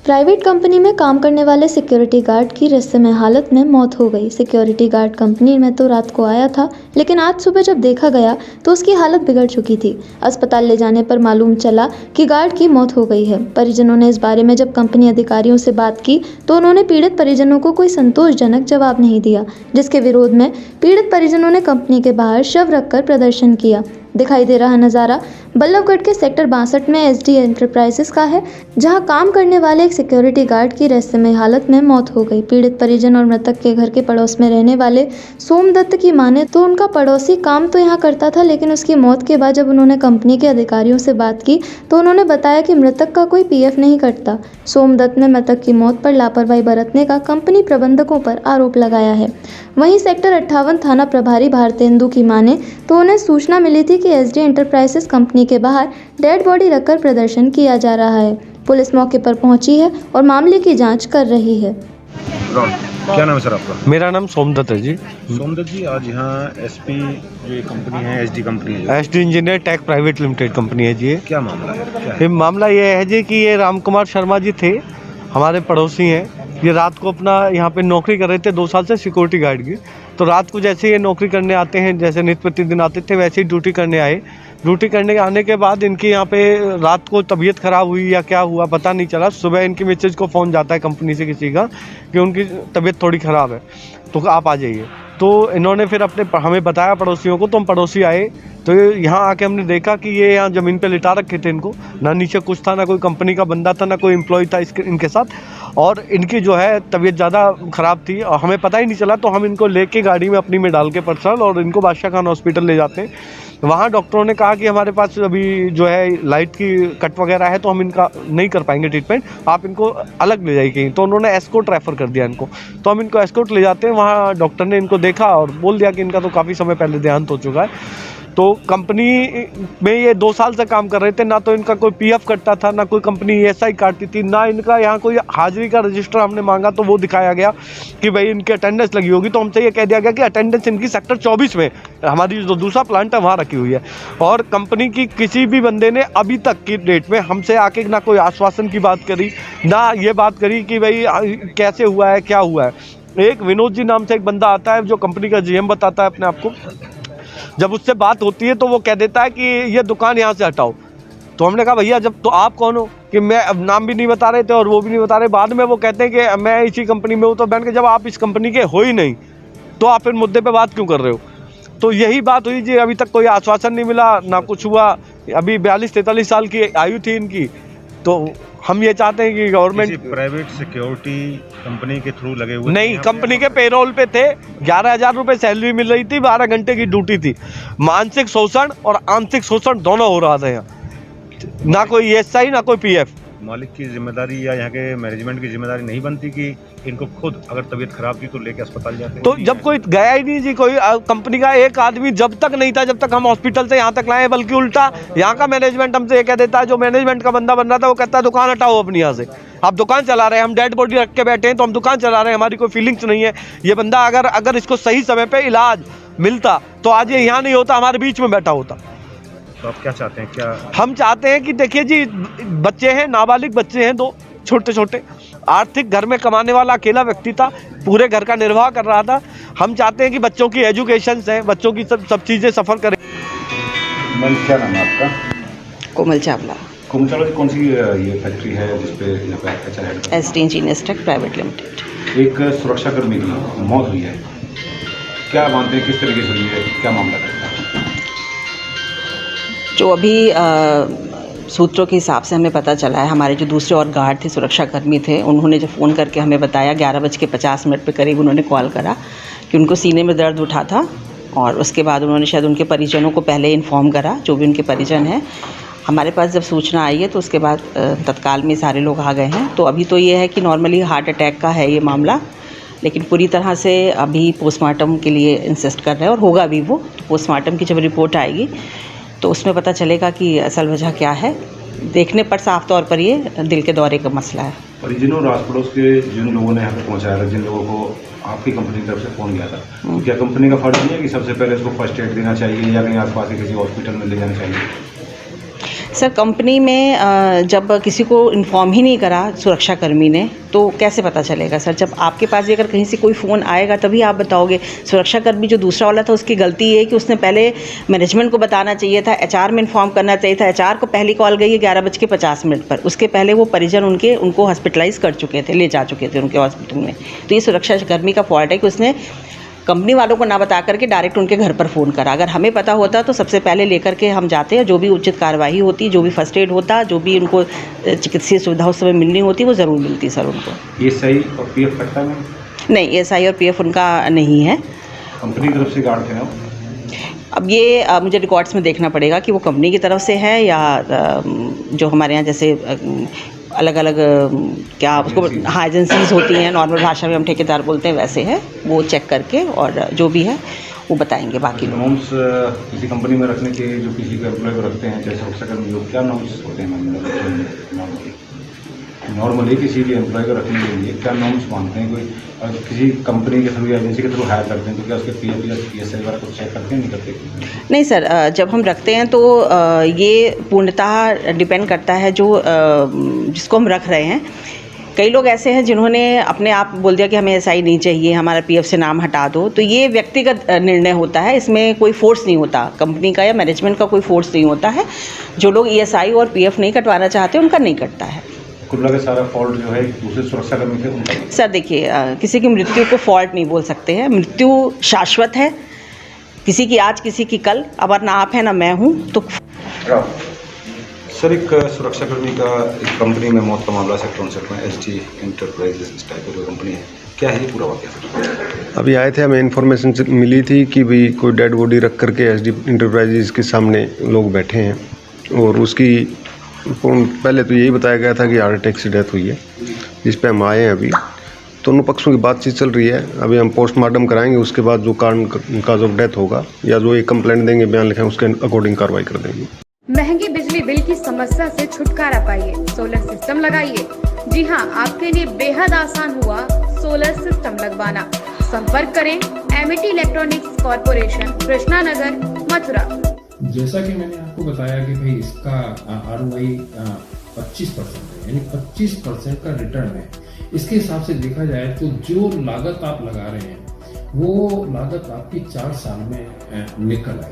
Private company में काम करने वाले सिक्योरिटी गार्ड की रहस्यमय हालत में मौत हो गई। सिक्योरिटी गार्ड कंपनी में तो रात को आया था, लेकिन आज सुबह जब देखा गया तो उसकी हालत बिगड़ चुकी थी। अस्पताल ले जाने पर मालूम चला कि गार्ड की मौत हो गई है। परिजनों ने इस बारे में जब कंपनी अधिकारियों से बात की तो उन्होंने पीड़ित परिजनों को कोई संतोषजनक जवाब नहीं दिया, जिसके विरोध में पीड़ित परिजनों ने कंपनी के बाहर शव रखकर प्रदर्शन किया। दिखाई दे रहा नज़ारा बल्लभगढ़ के सेक्टर 62 में एसडी एंटरप्राइजेस का है, जहां काम करने वाले एक सिक्योरिटी गार्ड की रहस्यमय हालत में मौत हो गई। पीड़ित परिजन और मृतक के घर के पड़ोस में रहने वाले सोमदत्त की माने तो उनका पड़ोसी काम तो यहां करता था, लेकिन उसकी मौत के बाद जब उन्होंने कंपनी के अधिकारियों से बात की तो उन्होंने बताया कि मृतक का कोई पीएफ नहीं कटता। सोमदत्त ने मृतक की मौत पर लापरवाही बरतने का कंपनी प्रबंधकों पर आरोप लगाया है। वहीं सेक्टर 58 थाना प्रभारी भारतेंदु की माने तो उन्हें सूचना मिली थी कि एसडी एंटरप्राइजेस कंपनी के बाहर डेड बॉडी रखकर प्रदर्शन किया जा रहा है। पुलिस मौके पर पहुंची है और मामले की जांच कर रही है। क्या नाम है सर आपका? मेरा नाम सोमदत्त है जी। सोमदत्त जी, आज यहाँ एसपी जो ये कंपनी है, एसडी कंपनी है, SD engineer tech private limited company है जी। ये क्या मामला है? क्या है? ये मामला ये है जी कि ये राम कुमार शर्मा जी थे, हमारे पड़ोसी हैं। ये रात को अपना यहाँ पे नौकरी कर रहे थे 2 साल से सिक्योरिटी गार्ड की। तो रात को जैसे ये नौकरी करने आते हैं, जैसे नित्य प्रतिदिन आते थे वैसे ही ड्यूटी करने आए। ड्यूटी करने आने के बाद इनकी यहाँ पे रात को तबीयत ख़राब हुई या क्या हुआ पता नहीं चला। सुबह इनकी मिसेज को फ़ोन जाता है कंपनी से किसी का कि उनकी तबीयत थोड़ी ख़राब है, तो आप आ जाइए। तो इन्होंने फिर हमें बताया पड़ोसियों को, तो हम पड़ोसी आए। तो यहाँ आके हमने देखा कि ये यहाँ ज़मीन पे लिटा रखे थे इनको, ना नीचे कुछ था, ना कोई कंपनी का बंदा था, ना कोई एम्प्लॉय था इनके साथ। और इनकी जो है तबीयत ज़्यादा ख़राब थी और हमें पता ही नहीं चला। तो हम इनको लेके गाड़ी में अपनी में डाल के पर्सनल और इनको बादशाह खान हॉस्पिटल ले जाते हैं। वहाँ डॉक्टरों ने कहा कि हमारे पास अभी जो है लाइट की कट वगैरह है, तो हम इनका नहीं कर पाएंगे ट्रीटमेंट, आप इनको अलग ले जाइए कहीं। तो उन्होंने एस्कॉर्ट रेफ़र कर दिया इनको। तो हम इनको एस्कॉर्ट ले जाते हैं। वहाँ डॉक्टर ने इनको देखा और बोल दिया कि इनका तो काफ़ी समय पहले देहांत हो चुका है। तो कंपनी में ये 2 साल से काम कर रहे थे, ना तो इनका कोई पीएफ कटता था, ना कोई कंपनी ईएसआई काटती थी, ना इनका यहाँ कोई हाजिरी का रजिस्टर हमने मांगा तो वो दिखाया गया कि भाई इनकी अटेंडेंस लगी होगी। तो हमसे ये कह दिया गया कि अटेंडेंस इनकी सेक्टर 24 में, हमारी जो दूसरा प्लांट है वहाँ रखी हुई है। और कंपनी की किसी भी बंदे ने अभी तक की डेट में हमसे आके ना कोई आश्वासन की बात करी, ना ये बात करी कि भाई कैसे हुआ है, क्या हुआ है। एक विनोद जी नाम से एक बंदा आता है जो कंपनी का जीएम बताता है अपने आप को। जब उससे बात होती है तो वो कह देता है कि ये दुकान यहाँ से हटाओ। तो हमने कहा भैया जब तो आप कौन हो, कि मैं अब नाम भी नहीं बता रहे थे और वो भी नहीं बता रहे। बाद में वो कहते हैं कि मैं इसी कंपनी में हूँ। तो मैंने कहा जब आप इस कंपनी के हो ही नहीं तो आप इन मुद्दे पे बात क्यों कर रहे हो। तो यही बात हुई जी, अभी तक कोई आश्वासन नहीं मिला, ना कुछ हुआ। अभी 42-43 साल की आयु थी इनकी। तो हम ये चाहते हैं कि गवर्नमेंट प्राइवेट सिक्योरिटी कंपनी के थ्रू लगे हुए नहीं, कंपनी के पेरोल पे थे। 11,000 रुपये सैलरी मिल रही थी, 12 घंटे की ड्यूटी थी। मानसिक शोषण और आंतरिक शोषण दोनों हो रहा था यहाँ, ना कोई ईएसआई ना कोई पीएफ। मालिक की जिम्मेदारी या यहाँ के मैनेजमेंट की जिम्मेदारी नहीं बनती कि इनको खुद अगर तबीयत खराब थी तो लेके अस्पताल जाते? तो जब कोई गया ही नहीं जी, कोई कंपनी का एक आदमी जब तक नहीं था, जब तक हम हॉस्पिटल से यहाँ तक लाए। बल्कि उल्टा यहाँ का मैनेजमेंट हमसे ये कह देता है, जो मैनेजमेंट का बंदा बन रहा था वो कहता है दुकान हटाओ अपनी यहाँ से, आप दुकान चला रहे हैं। हम डेड बॉडी रख के बैठे हैं तो हम दुकान चला रहे हैं, हमारी कोई फीलिंग्स नहीं है। ये बंदा अगर इसको सही समय पर इलाज मिलता तो आज ये यहाँ नहीं होता, हमारे बीच में बैठा होता। तो आप क्या चाहते हैं? क्या हम चाहते हैं कि देखिए जी, बच्चे हैं, नाबालिग बच्चे हैं, 2 छोटे छोटे। आर्थिक घर में कमाने वाला अकेला व्यक्ति था, पूरे घर का निर्वाह कर रहा था। हम चाहते हैं कि बच्चों की एजुकेशन है, बच्चों की सब चीज़ें सफ़र करें। क्या नाम है आपका? कोमल चावला। कोमल चावला जी, कौन सी ये फैक्ट्री है जिसपे यहाँ पे अच्छा head? SD engineer tech private limited. एक सुरक्षाकर्मी की मौत हुई है, क्या मानते हैं, किस तरीके से हुई है, क्या मामला है? जो अभी सूत्रों के हिसाब से हमें पता चला है, हमारे जो दूसरे और गार्ड थे, सुरक्षाकर्मी थे, उन्होंने जब फ़ोन करके हमें बताया 11:50 पे करीब उन्होंने कॉल करा कि उनको सीने में दर्द उठा था। और उसके बाद उन्होंने शायद उनके परिजनों को पहले इन्फॉर्म करा, जो भी उनके परिजन हैं। हमारे पास जब सूचना आई है तो उसके बाद तत्काल में सारे लोग आ गए हैं। तो अभी तो ये है कि नॉर्मली हार्ट अटैक का है ये मामला, लेकिन पूरी तरह से अभी पोस्टमार्टम के लिए इंसिस्ट कर रहे हैं और होगा भी वो। तो पोस्टमार्टम की जब रिपोर्ट आएगी तो उसमें पता चलेगा कि असल वजह क्या है। देखने पर साफ तौर पर ये दिल के दौरे का मसला है। परिजनों और आस पड़ोस के जिन लोगों ने यहाँ पे पहुँचाया था, जिन लोगों को आपकी कंपनी की तरफ से फ़ोन किया था, तो क्या कंपनी का फर्ज नहीं है कि सबसे पहले इसको फर्स्ट एड देना चाहिए या कहीं आसपास के किसी हॉस्पिटल में ले जाना चाहिए? सर कंपनी में जब किसी को इन्फॉर्म ही नहीं करा सुरक्षाकर्मी ने तो कैसे पता चलेगा सर? जब आपके पास भी अगर कहीं से कोई फ़ोन आएगा तभी आप बताओगे। सुरक्षाकर्मी जो दूसरा वाला था उसकी गलती ये है कि उसने पहले मैनेजमेंट को बताना चाहिए था, एचआर में इन्फॉर्म करना चाहिए था। एचआर को पहली कॉल गई है 11:50 पर, उसके पहले वो परिजन उनको हॉस्पिटलाइज़ कर चुके थे, ले जा चुके थे उनके हॉस्पिटल में। तो ये सुरक्षाकर्मी का फॉल्ट है कि उसने कंपनी वालों को ना बता करके डायरेक्ट उनके घर पर फ़ोन करा। अगर हमें पता होता तो सबसे पहले लेकर के हम जाते हैं, जो भी उचित कार्रवाई होती, जो भी फर्स्ट एड होता, जो भी उनको चिकित्सीय सुविधा उस समय मिलनी होती वो ज़रूर मिलती सर उनको। ये सही और पीएफ कटता है मैम? नहीं, एसआई और पीएफ उनका नहीं है। कंपनी की तरफ से गार्ड थे ना? अब ये मुझे रिकॉर्ड्स में देखना पड़ेगा कि वो कंपनी की तरफ से है या जो हमारे यहाँ जैसे अलग अलग क्या उसको हाँ एजेंसीज होती हैं, नॉर्मल भाषा में हम ठेकेदार बोलते हैं, वैसे है। वो चेक करके और जो भी है वो बताएंगे बाकी लोग। नॉर्म्स किसी कंपनी में रखने के जो किसी को एम्प्लॉय को रखते हैं, जैसे सुरक्षाकर्मी लोग, क्या नॉर्म्स होते हैं? नॉर्मली किसी भी एम्प्लॉय को रखने के लिए क्या नॉर्म्स मानते हैं? कोई किसी कंपनी के थ्रू या एजेंसी के थ्रू हायर करते हैं तो क्या उसके पीएफ या पीएसआई वगैरह कुछ चेक करते हैं, नहीं करते? नहीं सर, जब हम रखते हैं तो ये पूर्णतः डिपेंड करता है जो जिसको हम रख रहे हैं। कई लोग ऐसे हैं जिन्होंने अपने आप बोल दिया कि हमें एसआई नहीं चाहिए, हमारा पीएफ से नाम हटा दो। तो ये व्यक्तिगत निर्णय होता है, इसमें कोई फोर्स नहीं होता कंपनी का या मैनेजमेंट का, कोई फोर्स नहीं होता है। जो लोग ईएसआई और पीएफ नहीं कटवाना चाहते उनका नहीं कटता है। कुल का सारा फॉल्ट जो है दूसरे सुरक्षाकर्मी थे उनका? सर देखिए, किसी की मृत्यु को फॉल्ट नहीं बोल सकते हैं। मृत्यु शाश्वत है, किसी की आज किसी की कल। अब ना आप है ना मैं हूँ तो। सर, एक सुरक्षाकर्मी का एक कंपनी में मौत का मामला सेक्टर 59 में एसटी इंटरप्राइजेस इस टाइप की जो कंपनी है, क्या है ये पूरा वाक़या सर? अभी आए थे, हमें इन्फॉर्मेशन मिली थी कि भाई कोई डेड बॉडी रख करके एसडी इंटरप्राइजेस के सामने लोग बैठे हैं और उसकी पहले तो यही बताया गया था कि हार्ट अटैक से डेथ हुई है, जिस पे हम आए हैं। अभी दोनों पक्षों की बातचीत चल रही है। अभी हम पोस्टमार्टम कराएंगे, उसके बाद जो कारण काज ऑफ डेथ होगा या जो एक कंप्लेंट देंगे, बयान लिखेंगे, उसके अकॉर्डिंग कार्रवाई कर देंगे। महंगे बिजली बिल की समस्या से छुटकारा पाइए, सोलर सिस्टम लगाइए। जी हां, आपके लिए बेहद आसान हुआ सोलर सिस्टम लगवाना। संपर्क करें Amity electronics corporation, Krishna Nagar, Mathura. जैसा कि मैंने आपको बताया कि भाई इसका ROI 25% है, यानी 25% का रिटर्न है। इसके हिसाब से देखा जाए तो जो लागत आप लगा रहे हैं वो लागत आपकी 4 साल में निकल आएगी।